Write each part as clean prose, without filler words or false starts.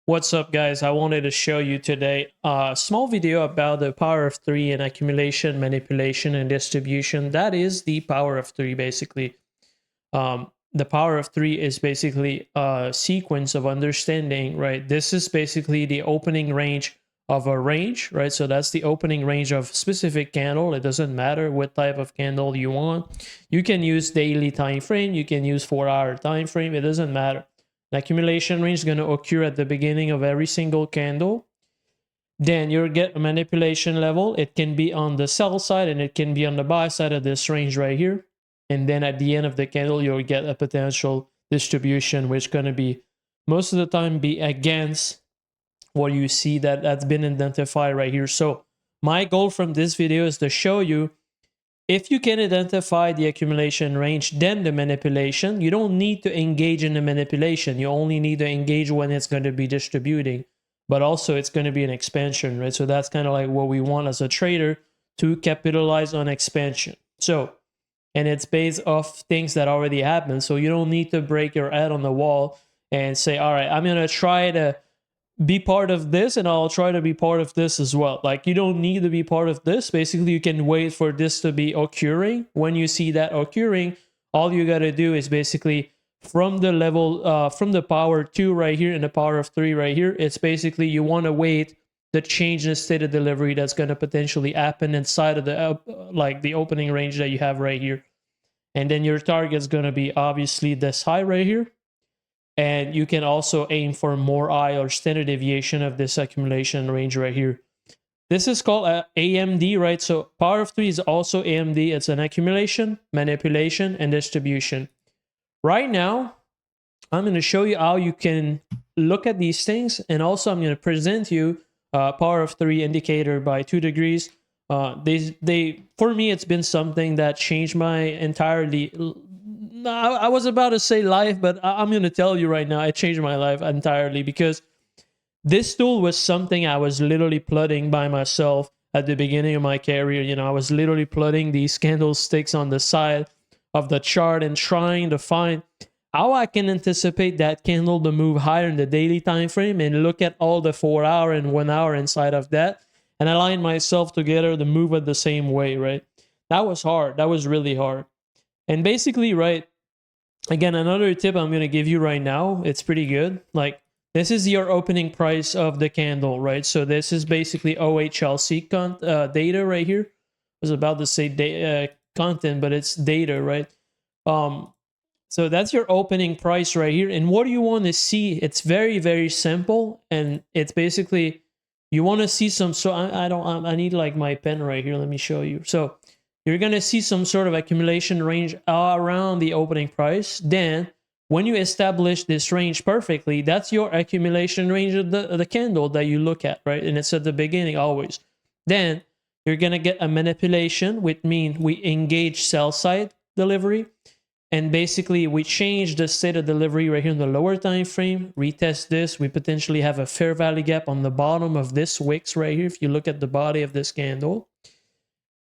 What's up, guys? I wanted to show you today a small video about the power of three and accumulation, manipulation, and distribution. That is the power of three, basically. The power of three is basically a sequence of understanding, right? This is basically the opening range of a range, right? So that's the opening range of specific candle. It doesn't matter what type of candle you want. You can use daily time frame. You can use 4-hour time frame. It doesn't matter. The accumulation range is going to occur at the beginning of every single candle. Then you'll get a manipulation level. It can be on the sell side and it can be on the buy side of this range right here. And then at the end of the candle, you'll get a potential distribution, which is going to be most of the time be against what you see that's been identified right here. So my goal from this video is to show you if you can identify the accumulation range, then the manipulation. You don't need to engage in the manipulation. You only need to engage when it's going to be distributing, but also it's going to be an expansion, right? So that's kind of like what we want as a trader, to capitalize on expansion. So, and it's based off things that already happened. So you don't need to break your head on the wall and say, all right, I'm going to try to be part of this and I'll try to be part of this as well. Like, you don't need to be part of this. Basically, you can wait for this to be occurring. When you see that occurring, all you got to do is basically from the level, from the power 2 right here and the power of 3 right here, it's basically you want to wait the change in the state of delivery that's going to potentially happen inside of the like the opening range that you have right here. And then your target is going to be obviously this high right here. And you can also aim for more I or standard deviation of this accumulation range right here. This is called AMD, right? So power of 3 is also AMD. It's an accumulation, manipulation, and distribution. Right now, I'm going to show you how you can look at these things. And also I'm going to present you power of 3 indicator by 2 degrees. For me, it's been something that changed my entirely. I was about to say life, but I'm going to tell you right now, it changed my life entirely, because this tool was something I was literally plotting by myself at the beginning of my career. You know, I was literally plotting these candlesticks on the side of the chart and trying to find how I can anticipate that candle to move higher in the daily time frame and look at all the 4-hour and 1 hour inside of that and align myself together to move it the same way, right? That was hard. That was really hard. And basically, right, again, another tip I'm going to give you right now, it's pretty good. Like, this is your opening price of the candle, right? So this is basically OHLC data right here. I was about to say content, but it's data, right? So that's your opening price right here. And what do you want to see? It's very, very simple. And it's basically, you want to see some, so I need like my pen right here. Let me show you. So you're going to see some sort of accumulation range around the opening price. Then when you establish this range perfectly, that's your accumulation range of the candle that you look at, right? And it's at the beginning always. Then you're going to get a manipulation, which means we engage sell side delivery. And basically we change the state of delivery right here in the lower time frame, retest this. We potentially have a fair value gap on the bottom of this wicks right here. If you look at the body of this candle,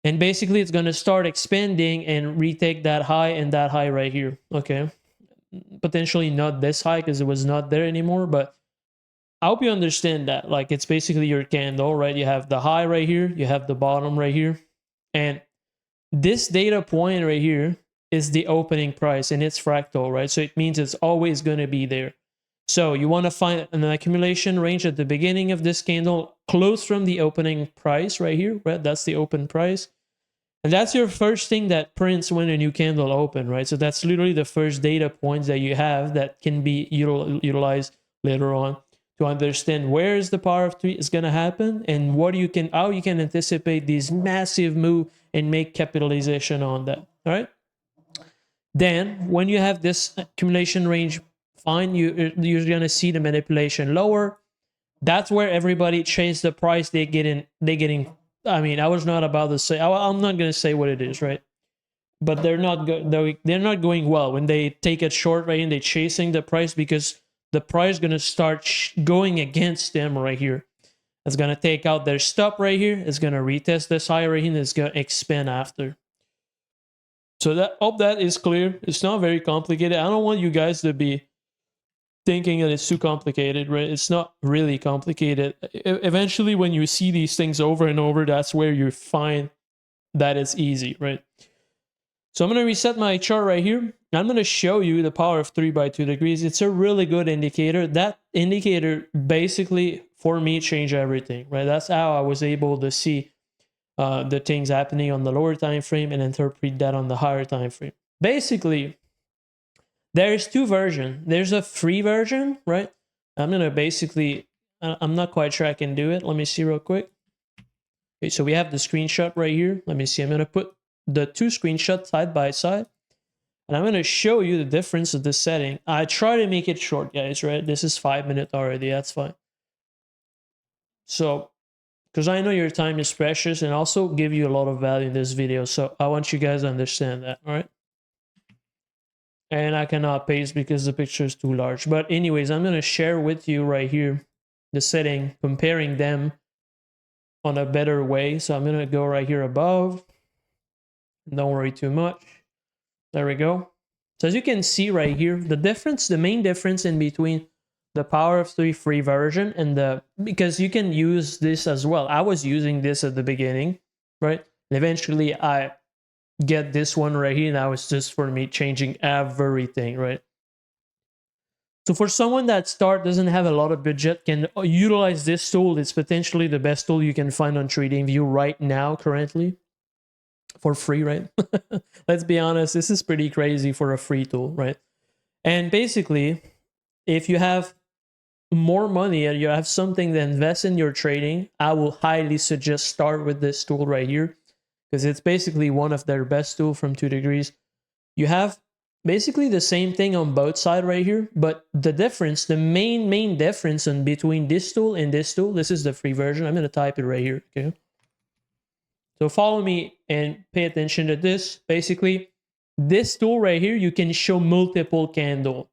and basically it's going to start expanding and retake that high and that high right here. Okay. Potentially not this high because it was not there anymore, but I hope you understand that. Like, it's basically your candle, right? You have the high right here. You have the bottom right here. And this data point right here is the opening price, and it's fractal, right? So it means it's always going to be there. So you want to find an accumulation range at the beginning of this candle, close from the opening price right here, right? That's the open price. And that's your first thing that prints when a new candle open, right? So that's literally the first data points that you have that can be utilized later on to understand where is the power of 3 is going to happen and how you can anticipate these massive move and make capitalization on that. All right. Then when you have this accumulation range, fine, you're going to see the manipulation lower. That's where everybody chase the price. They're getting, I mean, I was not about to say, I'm not going to say what it is, right? But they're not going well when they take it short, right? And they're chasing the price because the price is going to start going against them right here. It's going to take out their stop right here. It's going to retest this high right here, and it's going to expand after. So that, hope that is clear. It's not very complicated. I don't want you guys to be thinking that it's too complicated, right? It's not really complicated. Eventually, when you see these things over and over, that's where you find that it's easy, right? So I'm going to reset my chart right here. I'm going to show you the power of 3 by 2 degrees. It's a really good indicator. That indicator basically, for me, changed everything, right? That's how I was able to see the things happening on the lower time frame and interpret that on the higher time frame. Basically, there's two versions. There's a free version, right? I'm going to basically, I'm not quite sure I can do it. Let me see real quick. Okay, so we have the screenshot right here. Let me see. I'm going to put the two screenshots side by side. And I'm going to show you the difference of this setting. I try to make it short, guys, right? This is 5 minutes already. That's fine. So, because I know your time is precious and also give you a lot of value in this video. So I want you guys to understand that, all right? And I cannot paste because the picture is too large. But anyways, I'm going to share with you right here the setting, comparing them on a better way. So I'm going to go right here above. Don't worry too much. There we go. So as you can see right here, the main difference in between the Power of 3 free version and because you can use this as well. I was using this at the beginning, right? And eventually I get this one right here. Now it's just for me changing everything, right? So for someone that doesn't have a lot of budget, can utilize this tool. It's potentially the best tool you can find on TradingView right now, currently. For free, right? Let's be honest, this is pretty crazy for a free tool, right? And basically, if you have more money and you have something to invest in your trading, I will highly suggest start with this tool right here, because it's basically one of their best tools from 2 degrees. You have basically the same thing on both sides right here, but the difference, the main difference in between this tool and this tool, this is the free version. I'm going to type it right here, okay? So follow me and pay attention to this. Basically, this tool right here, you can show multiple candles.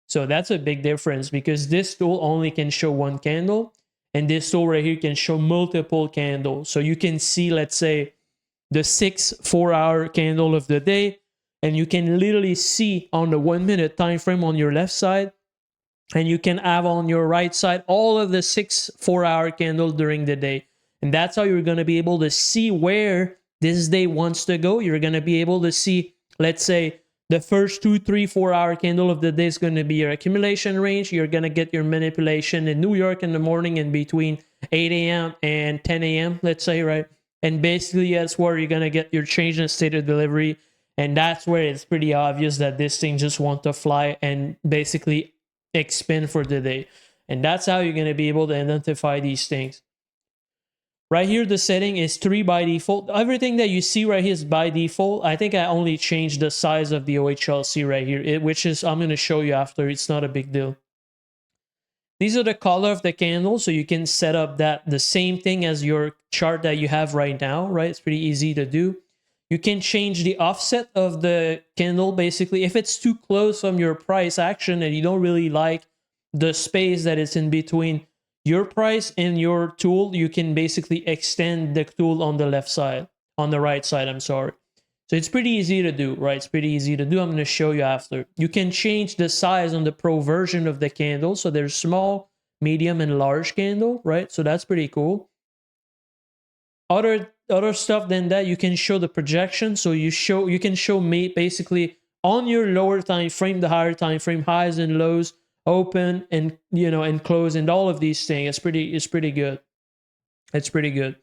So that's a big difference, because this tool only can show one candle, and this tool right here can show multiple candles. So you can see, let's say, the 6 4-hour candle of the day, and you can literally see on the 1 minute time frame on your left side, and you can have on your right side all of the 6 4-hour candles during the day. And that's how you're going to be able to see where this day wants to go. You're going to be able to see, let's say, the first 2, 3, 4-hour candle of the day is going to be your accumulation range. You're going to get your manipulation in New York in the morning in between 8 a.m. and 10 a.m., let's say, right? And basically, that's where you're going to get your change in state of delivery. And that's where it's pretty obvious that this thing just wants to fly and basically expand for the day. And that's how you're going to be able to identify these things. Right here, the setting is 3 by default. Everything that you see right here is by default. I think I only changed the size of the OHLC right here, which is, I'm going to show you after. It's not a big deal. These are the color of the candle, so you can set up that the same thing as your chart that you have right now, right? It's pretty easy to do. You can change the offset of the candle, basically. If it's too close from your price action and you don't really like the space that is in between your price and your tool, you can basically extend the tool on the left side, on the right side, I'm sorry. So it's pretty easy to do, right? It's pretty easy to do. I'm going to show you after. You can change the size on the pro version of the candle. So there's small, medium, and large candle, right? So that's pretty cool. Other stuff than that, you can show the projection. So you can show me basically on your lower time frame, the higher time frame, highs and lows, open and and close, and all of these things. It's pretty good. It's pretty good.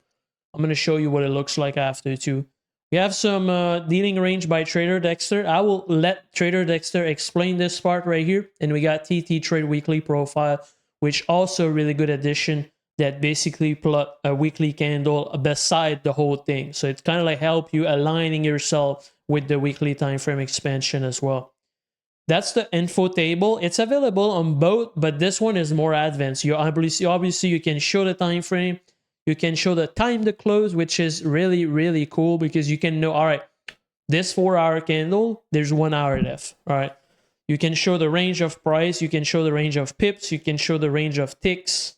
I'm going to show you what it looks like after too. We have some dealing range by Trader Dexter. I will let Trader Dexter explain this part right here. And we got TT Trade Weekly Profile, which also a really good addition that basically plot a weekly candle beside the whole thing. So it's kind of like help you aligning yourself with the weekly time frame expansion as well. That's the info table. It's available on both, but this one is more advanced. You obviously you can show the time frame. You can show the time to close, which is really, really cool, because you can know, all right, this 4-hour candle, there's 1 hour left. All right. You can show the range of price. You can show the range of pips. You can show the range of ticks.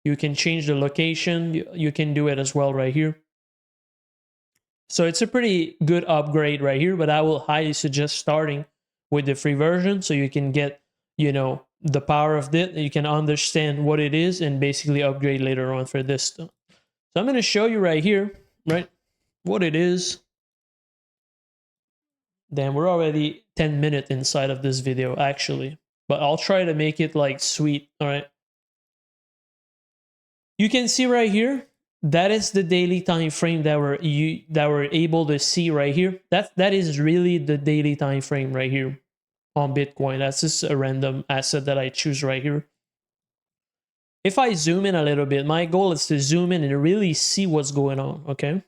You can change the location. You can do it as well right here. So it's a pretty good upgrade right here, but I will highly suggest starting with the free version so you can get you know, the power of it. You can understand what it is and basically upgrade later on for this stuff. So I'm going to show you right here, right, what it is. Then we're already 10 minutes inside of this video, actually. But I'll try to make it like sweet, all right? You can see right here, that is the daily time frame that we're able to see right here. That is really the daily time frame right here on Bitcoin. That's just a random asset that I choose right here. If I zoom in a little bit, my goal is to zoom in and really see what's going on, okay?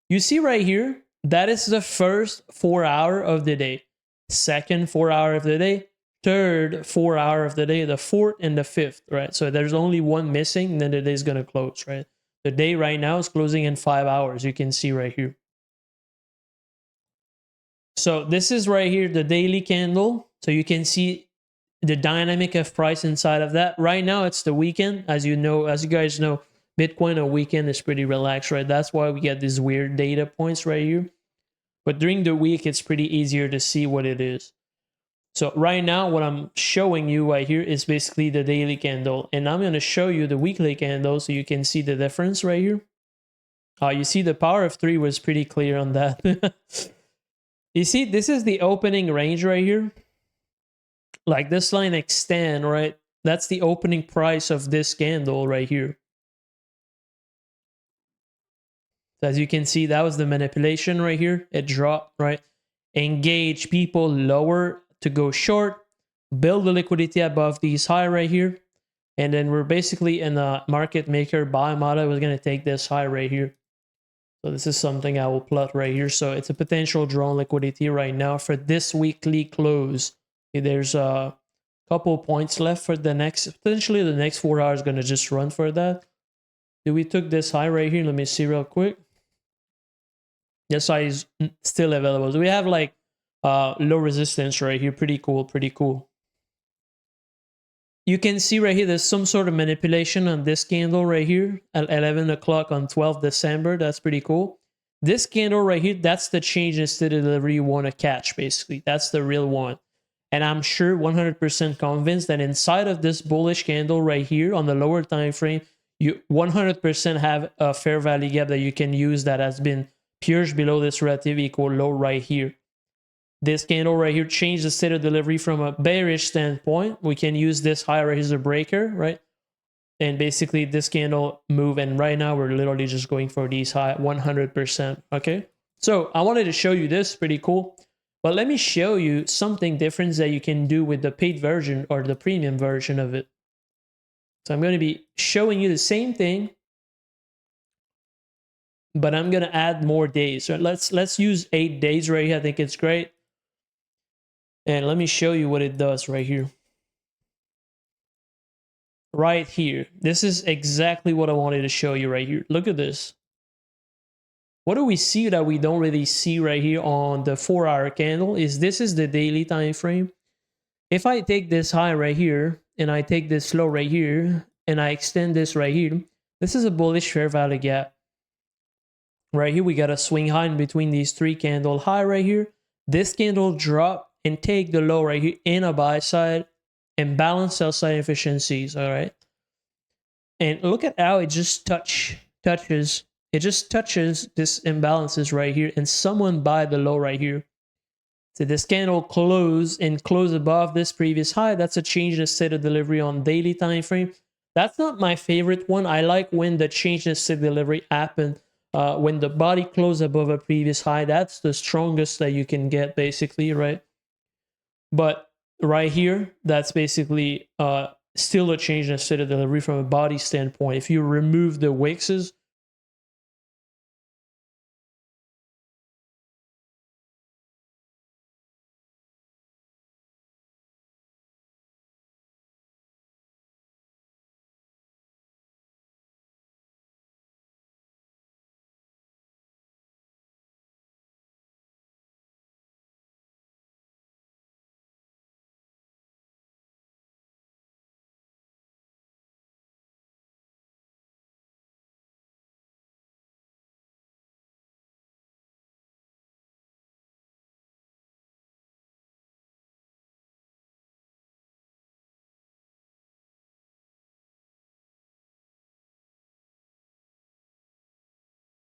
You see right here, that is the first 4 hour of the day, second 4 hour of the day, third 4 hour of the day, the fourth and the fifth, right? So there's only one missing, and then the day is going to close, right? The day right now is closing in 5 hours. You can see right here. So this is right here, the daily candle. So you can see the dynamic of price inside of that. Right now, it's the weekend. As you know, as you guys know, Bitcoin on weekend is pretty relaxed, right? That's why we get these weird data points right here. But during the week, it's pretty easier to see what it is. So right now, what I'm showing you right here is basically the daily candle. And I'm going to show you the weekly candle so you can see the difference right here. You see the power of 3 was pretty clear on that. You see, this is the opening range right here. Like this line extend, right? That's the opening price of this candle right here. So as you can see, that was the manipulation right here. It dropped, right? Engage people lower to go short, build the liquidity above these high right here. And then we're basically in a market maker buy model. We're going to take this high right here. So this is something I will plot right here. So it's a potential drawn liquidity right now for this weekly close. Okay, there's a couple points left for the next, potentially the next 4 hours going to just run for that. So we took this high right here. Let me see real quick. This high is still available. So we have like low resistance right here. Pretty cool, pretty cool. You can see right here, there's some sort of manipulation on this candle right here at 11 o'clock on 12 December. That's pretty cool. This candle right here, that's the change in state of delivery you want to catch, basically. That's the real one. And I'm sure 100% convinced that inside of this bullish candle right here on the lower time frame, you 100% have a fair value gap that you can use that has been pierced below this relative equal low right here. This candle right here changed the state of delivery from a bearish standpoint. We can use this high right here as a breaker, right? And basically this candle move, and right now we're literally just going for these high 100%, okay? So I wanted to show you this, pretty cool. But let me show you something different that you can do with the paid version or the premium version of it. So I'm going to be showing you the same thing, but I'm going to add more days. So let's use 8 days right here. I think it's great. And let me show you what it does right here. Right here. This is exactly what I wanted to show you right here. Look at this. What do we see that we don't really see right here on the 4-hour candle is this is the daily time frame. If I take this high right here and I take this low right here and I extend this right here, this is a bullish fair value gap. Right here we got a swing high in between these 3 candle high right here. This candle drop and take the low right here in a buy side and balance sell side efficiencies, all right? And look at how it just touches this imbalances right here, and someone buy the low right here. So this candle close above this previous high. That's a change in the state of delivery on daily time frame. That's not my favorite one. I like when the change in state of delivery happened when the body closed above a previous high. That's the strongest that you can get, basically, right? But right here, that's basically still a change in the state of delivery from a body standpoint. If you remove the wicks,